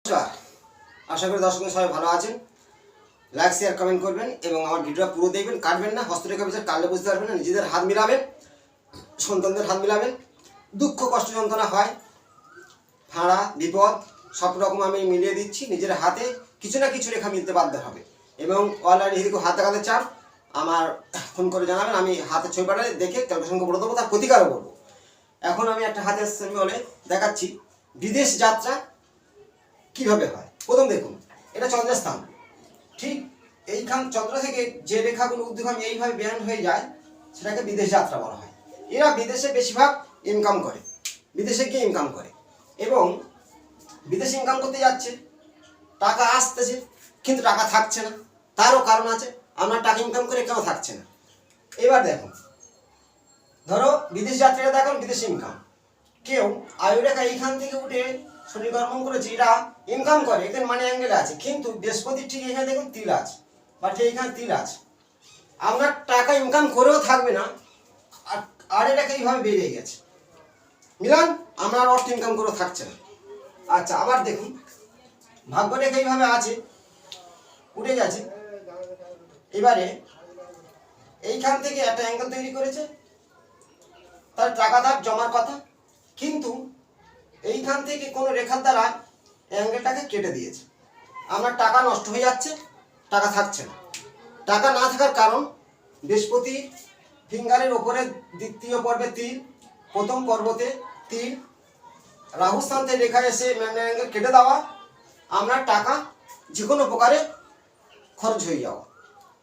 নমস্কার, আশা করি দর্শক সবাই ভালো আছেন। লাইক শেয়ার কমেন্ট করবেন এবং আমার ভিডিওটা পুরো দেখবেন, কাটবেন না। হস্তরেখা বিচার কাটলে বুঝতে পারবেন না। নিজেদের হাত মিলাবেন, সন্তানদের হাত মিলাবেন। দুঃখ কষ্ট যন্ত্রণা হয়, ফাঁড়া বিপদ সব রকম আমি মিলিয়ে দিচ্ছি। নিজের হাতে কিছু না কিছু রেখা মিলতে বাধ্য হবে। এবং অলরেডি যদি হাত দেখাতে চান আমার ফোন করে জানাবেন, আমি হাতে ছবি পাঠালে দেখে ক্যালকুলেশন করে দেবো, তার প্রতিকারও বলবো। এখন আমি একটা হাতের সিম্বলে দেখাচ্ছি বিদেশ যাত্রা কিভাবে হয়। প্রথম দেখুন, এটা চন্দ্রস্থান। ঠিক এইখান চন্দ্র থেকে যে রেখাগুলো ঊর্ধ্বগামী এইভাবে ব্যান্ড হয়ে যায় সেটাকে বিদেশ যাত্রা বলা হয়। এরা বিদেশে বেশিরভাগ ইনকাম করে, বিদেশে গিয়ে ইনকাম করে এবং বিদেশে ইনকাম করতে যাচ্ছে, টাকা আসতেছে কিন্তু টাকা থাকছে না। তারও কারণ আছে, আপনার টাকা ইনকাম করে কেউ থাকছে না। এবার দেখুন, ধরো বিদেশ যাত্রীরা দেখুন বিদেশে ইনকাম, কেউ আয়ুরেখা এইখান থেকে উঠে শনি কর্ম করেছে, এরা ইনকাম করে, এখানে মানি অ্যাঙ্গেল আছে, কিন্তু বৃহস্পতি ঠিক এখানে দেখুন তিল আছে বা ঠিক এখানে তিল আছে। আপনার টাকা ইনকাম করেও থাকবে না, আর এটাকে এইভাবে বেরিয়ে গেছে মিলান, আপনার অর্থ ইনকাম করেও থাকছে না। আচ্ছা, আবার দেখুন ভাগ্যরেখা এইভাবে আছে, উঠে গেছে। এবারে এইখান থেকে একটা অ্যাঙ্গেল তৈরি করেছে, তার টাকা ধার জমার কথা, কিন্তু এইখান থেকে কোনো রেখার দ্বারা অ্যাঙ্গেলটাকে কেটে দিয়েছে। আপনার টাকা নষ্ট হয়ে যাচ্ছে, টাকা থাকছে না। টাকা না থাকার কারণ বৃহস্পতি ফিঙ্গারের ওপরে দ্বিতীয় পর্বে তিল, প্রথম পর্বতে তিল, রাহু স্থান থেকে রেখা এসে অ্যাঙ্গেল কেটে দেওয়া, আপনার টাকা যে কোনো প্রকারে খরচ হয়ে যাওয়া।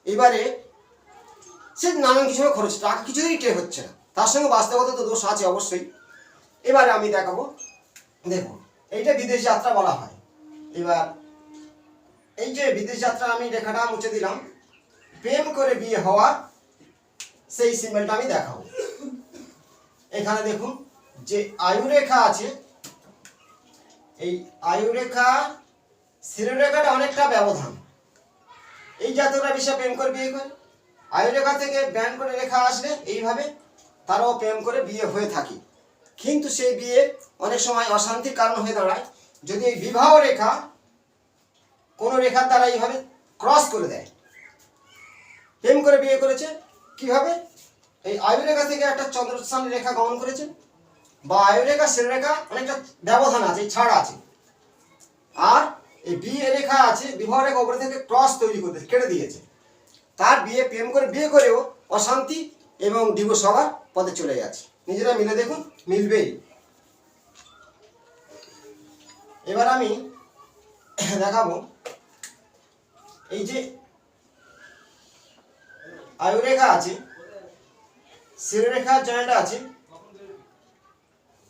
এবারে সে নানান কিছু খরচ, টাকা কিছুই কে হচ্ছে না, তার সঙ্গে বাস্তবতা তো দোষ আছে অবশ্যই। এবারে আমি দেখাবো, দেখুন এইটা বিদেশ যাত্রা বলা হয়। এবার এই যে বিদেশ যাত্রা আমি রেখাটা মুছে দিলাম, প্রেম করে বিয়ে হওয়ার সেই সিম্বলটা আমি দেখাবো। এখানে দেখুন যে আয়ুরেখা আছে, এই আয়ুরেখা শিরোরেখাটা অনেকটা ব্যবধান। এই জাতকরা বিষয়ে প্রেম করে বিয়ে করে, আয়ুরেখা থেকে ব্যান্ড করে রেখা আসলে এইভাবে তারাও প্রেম করে বিয়ে হয়ে থাকে, কিন্তু সেই বিয়ে অনেক সময় অশান্তির কারণ হয়ে দাঁড়ায় যদি এই বিবাহ রেখা কোনো রেখার দ্বারা এইভাবে ক্রস করে দেয়। প্রেম করে বিয়ে করেছে কিভাবে, এই আয়ুরেখা থেকে একটা চন্দ্রস্থান রেখা গমন করেছে, বা আয়ুরেখা শিরোরেখা অনেকটা ব্যবধান আছে, ছাড় আছে, আর এই বিয়ে রেখা আছে, বিবাহ রেখা উপরে থেকে ক্রস তৈরি করে কেটে দিয়েছে। তার বিয়ে প্রেম করে বিয়ে করেও অশান্তি এবং ডিভোর্স হওয়ার পথে চলে যাচ্ছে। নিজেরা মিলে দেখুন, মিলবেই। এবার আমি দেখাবো এই যে আয়ুরেখা আছে, শিরোরেখার জয়েন্ট আছে,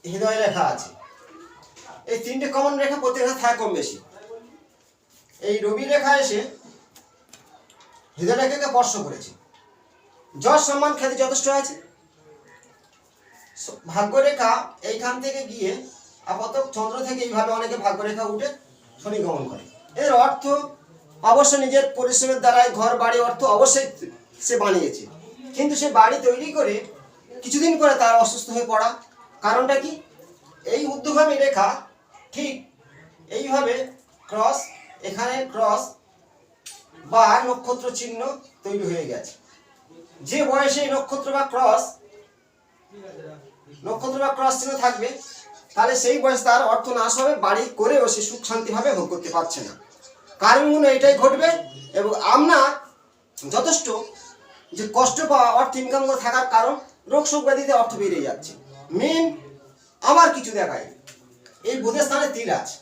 হৃদয় রেখা আছে। এই তিনটে কমন রেখা প্রত্যেক রেখা থাকে কম বেশি। এই রবি রেখা এসে হৃদয় রেখাকে স্পর্শ করেছে, যশ সম্মান খ্যাতি যথেষ্ট আছে। ভাগ্যরেখা এইখান থেকে গিয়ে আপাতত চন্দ্র থেকে এইভাবে অনেকে ভাগ্যরেখা উঠে শনি গমন করে। এর অর্থ অবশ্য নিজের পরিশ্রমের দ্বারাই ঘর বাড়ি অর্থ অবশ্যই সে বানিয়েছে, কিন্তু সে বাড়ি তৈরি করে কিছুদিন পরে তার অসুস্থ হয়ে পড়া। কারণটা কি, এই ঊর্ধ্বগামী রেখা ঠিক এইভাবে ক্রস, এখানে ক্রস বা নক্ষত্র চিহ্ন তৈরি হয়ে গেছে। যে বয়সে নক্ষত্র বা ক্রস চিহ্ন থাকবে, তাহলে সেই বয়সে তার অর্থ নাশ হবে, বাড়ি করেও সে সুখ শান্তিভাবে ভোগ করতে পারছে না। কারণগুলো এটাই ঘটবে। এবং আপনার যথেষ্ট যে কষ্ট পাওয়া, অর্থ ইনকাম করে থাকার কারণ রোগ শোক ব্যাধিতে অর্থ বেরিয়ে যাচ্ছে। মেন আমার কিছু দেখায়, এই বুধের স্থানে তিল আছে,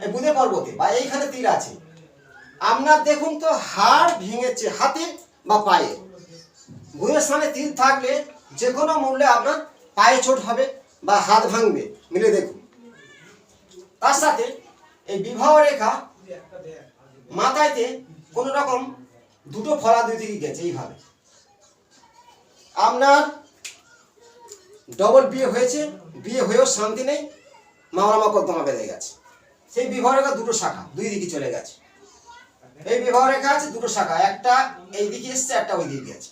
এই বুধের পর্বতে বা এইখানে তিল আছে। আপনার দেখুন তো হাড় ভেঙেছে হাতে বা পায়ে, বুধের স্থানে তিল থাকলে যে কোনো মূল্যে আপনার পায়ে চোট হবে বা হাত ভাঙবে, মিলে দেখুন। তার সাথে এই বিবাহ রেখা মাথায়তে কোন রকম দুটো ফলা দুই দিকে গেছে, এইভাবে আপনার ডবল বিয়ে হয়েছে, বিয়ে হয়েও শান্তি নেই, মামলা মকদ্দমা বেঁধে গেছে। সেই বিবাহ রেখা দুটো শাখা দুই দিকে চলে গেছে। এই বিবাহ রেখা আছে দুটো শাখা, একটা এই দিকে এসছে, একটা ওই দিকে গেছে।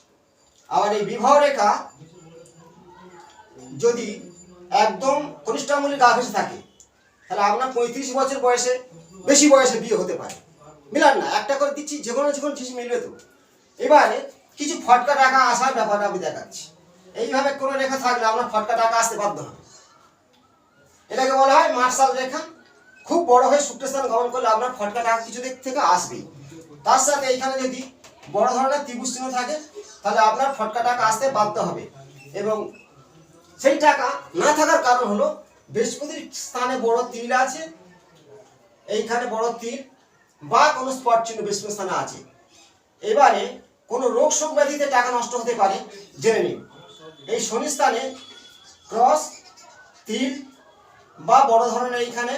আবার এই বিবাহ রেখা যদি একদম কনিষ্ঠ আঙুলে গা ঘেঁষে থাকে, তাহলে আপনার 35 বছর বয়সে বেশি বয়সে বিয়ে হতে পারে। মিলান না, একটা করে দিচ্ছি, যে কোনো জিনিস মিলবে তো। এবারে কিছু ফটকা টাকা আসার ব্যাপারটা আমি দেখাচ্ছি। এইভাবে কোনো রেখা থাকলে আপনার ফটকা টাকা আসতে বাধ্য হবে। এটাকে বলা হয় মার্শাল রেখা। খুব বড় হয়ে শুক্রস্থান গমন করলে আপনার ফটকা টাকা কিছু দিক থেকে আসবেই। তার সাথে এইখানে যদি বড় ধরনের ত্রিভুজ চিহ্ন থাকে তাহলে আপনার ফটকা টাকা আসতে বাধ্য হবে। এবং সেই টাকা না থাকার কারণ হলো বৃহস্পতির স্থানে বড় তিল আছে, এইখানে বড় তিল বা কোনো স্পট চিহ্ন বৃহস্পতির স্থানে আছে। এবারে কোনো রোগ শোক ব্যাধিতে টাকা নষ্ট হতে পারে, জেনে নিন। এই শনি স্থানে ক্রস, তিল বা বড় ধরনের এইখানে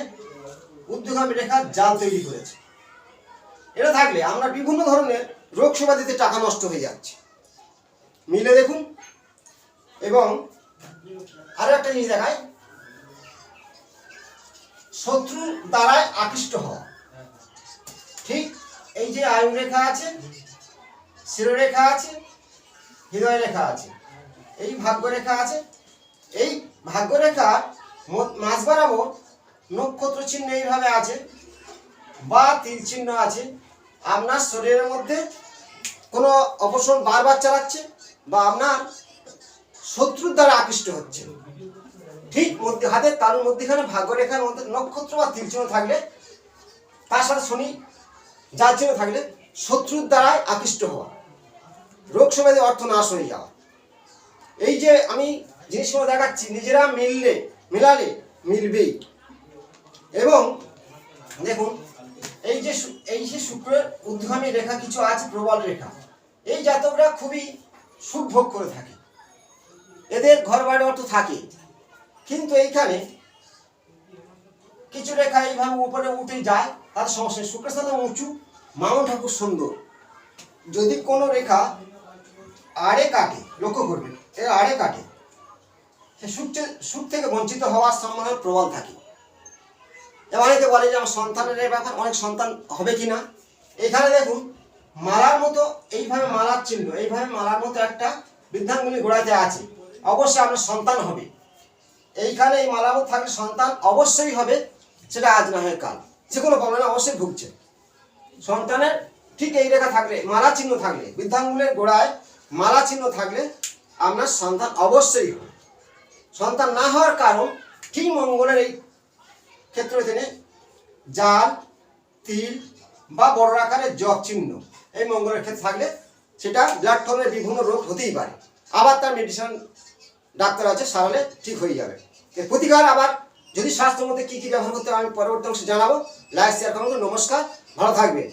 ঊর্ধ্বগামী রেখা জাল তৈরি করেছে। এটা থাকলে আমরা বিভিন্ন ধরনের রোগ শোভাদিতে টাকা নষ্ট হয়ে যাচ্ছে। মিলে দেখুন। এবং আরো একটা জিনিস দেখায়, শত্রু দ্বারায় আকৃষ্ট হওয়া। ঠিক এই যে আয়ু রেখা আছে, শিরোরেখা আছে, হৃদয় রেখা আছে, এই ভাগ্যরেখা আছে। এই ভাগ্যরেখার মাঝ বরাবর নক্ষত্র চিহ্ন এইভাবে আছে বা তীর চিহ্ন আছে। আপনার শরীরের মধ্যে কোনো অপশন বারবার চালাচ্ছে বা আপনার শত্রুর দ্বারা আকৃষ্ট হচ্ছে। ঠিক মধ্যে হাতের তালুর মধ্যেখানে ভাগ্যরেখার মধ্যে নক্ষত্র বা তীর চিহ্ন থাকলে, তার সাথে শনি জাল চিহ্ন থাকলে শত্রুর দ্বারাই আকৃষ্ট হওয়া, রোগ শোভাদি অর্থ নাশ হয়ে যাওয়া। এই যে আমি জিনিসগুলো দেখাচ্ছি, নিজেরা মিলালে মিলবেই। এবং দেখুন এই যে শুক্রের ঊর্ধ্বগামী রেখা কিছু আছে, প্রবল রেখা। এই জাতকরা খুবই সুখ ভোগ করে থাকে, এদের ঘর বাড়ি অর্থ থাকে। কিন্তু এইখানে কিছু রেখা এইভাবে উপরে উঠে যায়, তার সমস্যা। শুক্রের স্থানে উঁচু, মাউন্ট ঠাকুর সুন্দর। যদি কোনো রেখা আড়ে কাটে, লক্ষ্য করবেন, এর আড়ে কাটে, সে সুখ থেকে বঞ্চিত হওয়ার সম্ভাবনা প্রবল থাকে। এবার অনেকে বলে যে আমার সন্তানের ব্যাপার, অনেক সন্তান হবে কিনা। এখানে দেখুন মালার মতো এইভাবে মালার চিহ্ন, এইভাবে মালার মতো একটা বৃদ্ধাঙ্গুলি গোড়াতে আছে। অবশ্যই আপনার সন্তান হবে। এইখানে এই মালার মতো থাকলে সন্তান অবশ্যই হবে, সেটা আজ না হয় কাল। যে কোনো প্রবলেমে অবশ্যই ভুগছে। সন্তানের ঠিক এই রেখা থাকলে, মালা চিহ্ন থাকলে, বৃদ্ধাঙ্গুলের গোড়ায় মালা চিহ্ন থাকলে আপনার সন্তান অবশ্যই হবে। সন্তান না হওয়ার কারণ ঠিক মঙ্গলের এই ক্ষেত্রে তিনি জাল, তিল বা বড় আকারের জপ চিহ্ন এই মঙ্গলের ক্ষেত্রে থাকলে সেটা ব্লাড ফর্মের বিভিন্ন রোগ হতেই পারে। আবার তার মেডিসিন ডাক্তার আছে, সারালে ঠিক হয়ে যাবে। এর প্রতিকার আবার যদি স্বাস্থ্যের মধ্যে কী কী ব্যবহার করতে আমি পরবর্তী অংশে জানাবো। লাইক শেয়ার করুন। নমস্কার, ভালো থাকবেন।